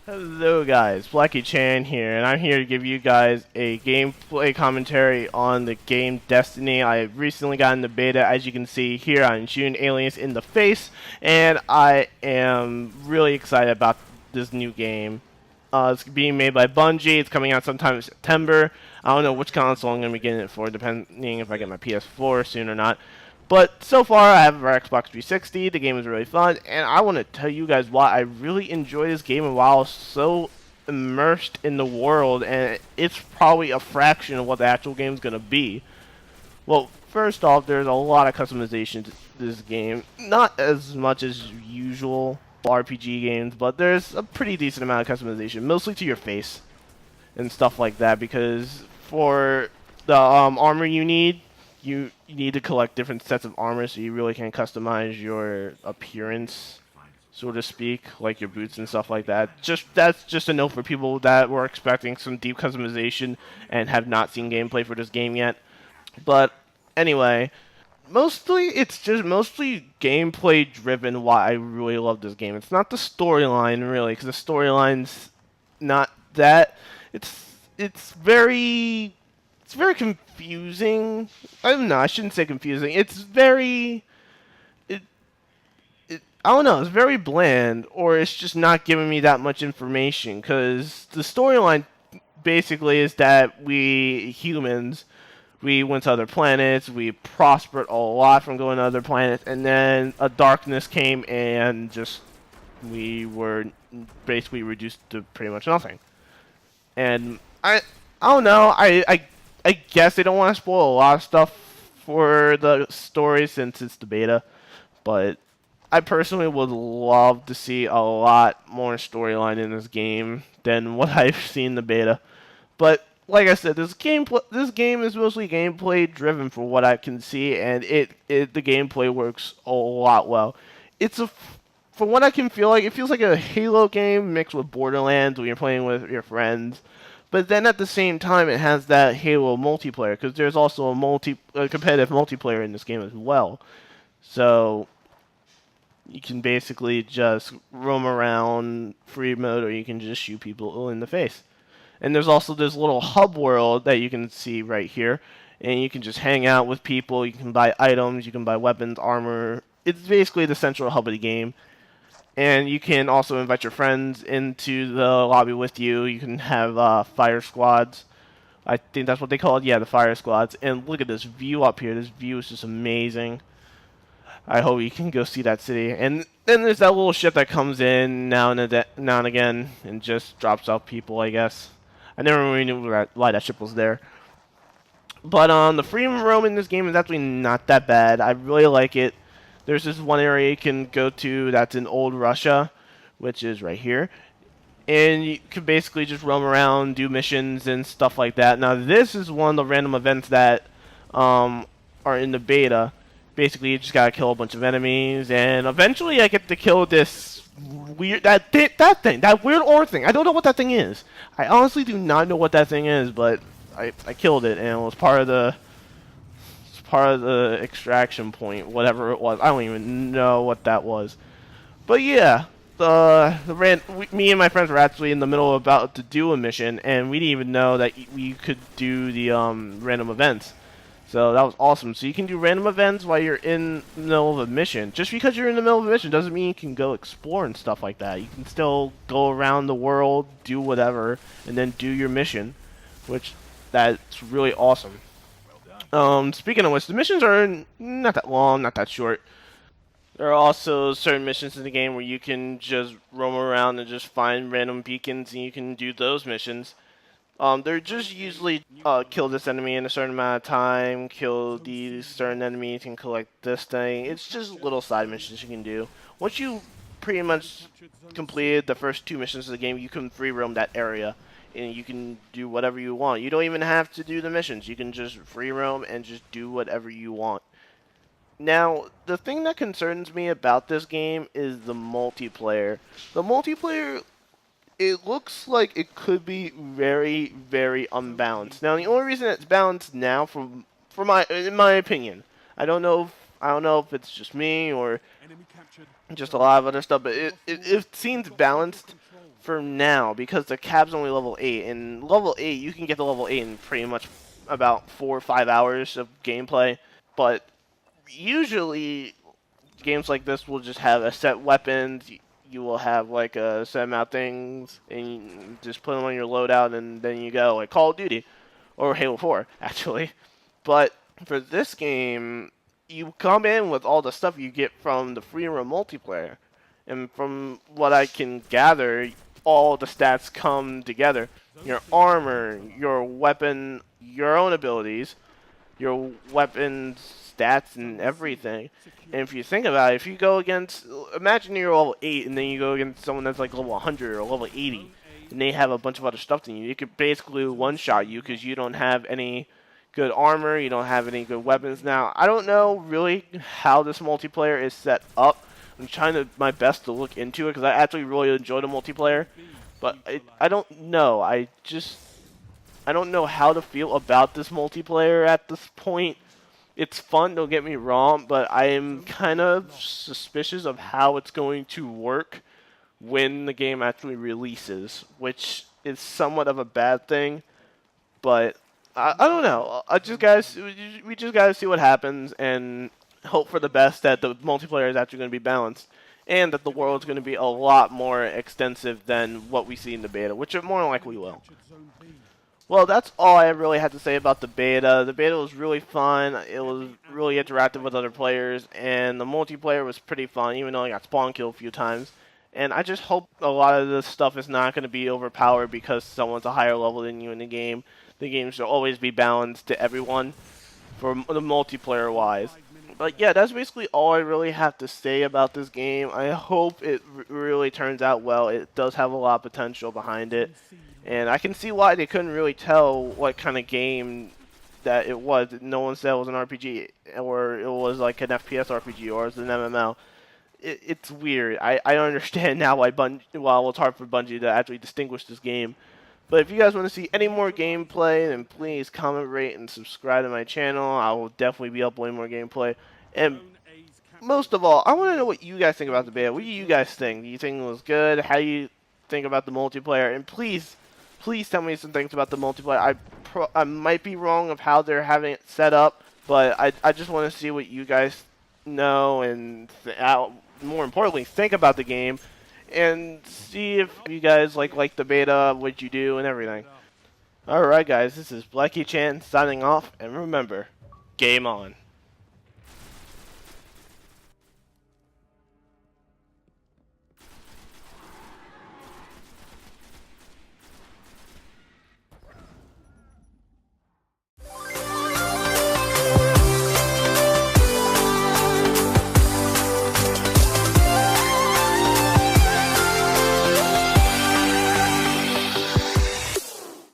Hello guys, Blackie Chan here, and I'm here to give you guys a gameplay commentary on the game Destiny. I recently got into beta. As you can see here, I'm shooting aliens in the face, and I am really excited about this new game. It's being made by Bungie. It's coming out sometime in September. I don't know which console I'm going to be getting it for, depending if I get my PS4 soon or not. But so far, I have our Xbox 360. The game is really fun, and I want to tell you guys why I really enjoy this game and why I was so immersed in the world. And it's probably a fraction of what the actual game is going to be. Well, first off, there's a lot of customization to this game. Not as much as usual RPG games, but there's a pretty decent amount of customization, mostly to your face and stuff like that. Because for the armor you need to collect different sets of armor, so you really can customize your appearance, so to speak, like your boots and stuff like that. That's just a note for people that were expecting some deep customization and have not seen gameplay for this game yet. But anyway, it's just mostly gameplay driven. Why I really love this game. It's not the storyline really, because the storyline's not that. It's very confusing. I don't know. I shouldn't say confusing. It, I don't know. It's very bland, or it's just not giving me that much information. Because the storyline basically is that we humans, we went to other planets. We prospered a lot from going to other planets, and then a darkness came and just we were basically reduced to pretty much nothing. And I don't know. I guess they don't want to spoil a lot of stuff for the story since it's the beta, but I personally would love to see a lot more storyline in this game than what I've seen in the beta. But like I said, this game is mostly gameplay driven for what I can see, and the gameplay works a lot well. It's a From what I can feel like, it feels like a Halo game mixed with Borderlands when you're playing with your friends. But then at the same time, it has that Halo multiplayer because there's also a competitive multiplayer in this game as well. So you can basically just roam around free mode, or you can just shoot people in the face. And there's also this little hub world that you can see right here, and you can just hang out with people. You can buy items, you can buy weapons, armor. It's basically the central hub of the game. And you can also invite your friends into the lobby with you. You can have fire squads. I think that's what they call it. Yeah, the fire squads. And look at this view up here. This view is just amazing. I hope you can go see that city. And then there's that little ship that comes in now and again and just drops off people, I guess. I never really knew why that ship was there. But the freedom roam in this game is actually not that bad. I really like it. There's this one area you can go to that's in old Russia, which is right here. And you can basically just roam around, do missions and stuff like that. Now, this is one of the random events that are in the beta. Basically, you just gotta kill a bunch of enemies, and eventually I get to kill this that weird ore thing. I don't know what that thing is. I honestly do not know what that thing is, but I killed it, and it was part of the extraction point, whatever it was. I don't even know what that was. But yeah, me and my friends were actually in the middle about to do a mission, and we didn't even know that we could do the random events. So that was awesome. So you can do random events while you're in the middle of a mission. Just because you're in the middle of a mission doesn't mean you can go explore and stuff like that. You can still go around the world, do whatever, and then do your mission, which that's really awesome. Speaking of which, the missions are not that long, not that short. There are also certain missions in the game where you can just roam around and just find random beacons, and you can do those missions. They're just usually kill this enemy in a certain amount of time, kill these certain enemies, and collect this thing. It's just little side missions you can do. Once you pretty much completed the first two missions of the game, you can free roam that area, and you can do whatever you want. You don't even have to do the missions. You can just free roam and just do whatever you want. Now, the thing that concerns me about this game is the multiplayer. The multiplayer, it looks like it could be very, very unbalanced. Now, the only reason it's balanced now, in my opinion, I don't know if it's just me or just a lot of other stuff, but it seems balanced for now, because the cap's only level 8, and level 8, you can get to level 8 in pretty much about 4 or 5 hours of gameplay, but usually games like this will just have a set weapons, you will have like a set amount of things, and you just put them on your loadout, and then you go, like Call of Duty, or Halo 4, actually. But for this game, you come in with all the stuff you get from the free roam multiplayer. And from what I can gather, all the stats come together. Your armor, your weapon, your own abilities, your weapon stats, and everything. And if you think about it, if you go against, imagine you're level 8 and then you go against someone that's like level 100 or level 80, and they have a bunch of other stuff than you. You could basically one-shot you because you don't have any good armor, you don't have any good weapons. Now, I don't know really how this multiplayer is set up. I'm trying my best to look into it because I actually really enjoy the multiplayer, but I don't know. I don't know how to feel about this multiplayer at this point. It's fun, don't get me wrong, but I am kind of suspicious of how it's going to work when the game actually releases, which is somewhat of a bad thing, but I don't know. We just gotta see what happens and hope for the best that the multiplayer is actually going to be balanced and that the world is going to be a lot more extensive than what we see in the beta, which it more than likely will. Well, that's all I really had to say about the beta. The beta was really fun. It was really interactive with other players, and the multiplayer was pretty fun, even though I got spawn killed a few times. And I just hope a lot of this stuff is not going to be overpowered because someone's a higher level than you in the game. The game should always be balanced to everyone for the multiplayer-wise. But yeah, that's basically all I really have to say about this game. I hope it really turns out well. It does have a lot of potential behind it. And I can see why they couldn't really tell what kind of game that it was. No one said it was an RPG, or it was like an FPS RPG, or it was an MMO. It's weird. I don't understand now why it's hard for Bungie to actually distinguish this game. But if you guys want to see any more gameplay, then please comment, rate, and subscribe to my channel. I will definitely be uploading more gameplay. And most of all, I want to know what you guys think about the beta. What do you guys think? Do you think it was good? How do you think about the multiplayer? And please tell me some things about the multiplayer. I might be wrong of how they're having it set up, but I just want to see what you guys know and more importantly, think about the game. And see if you guys like the beta, what you do, and everything. Alright guys, this is Blackie Chan signing off, and remember, game on.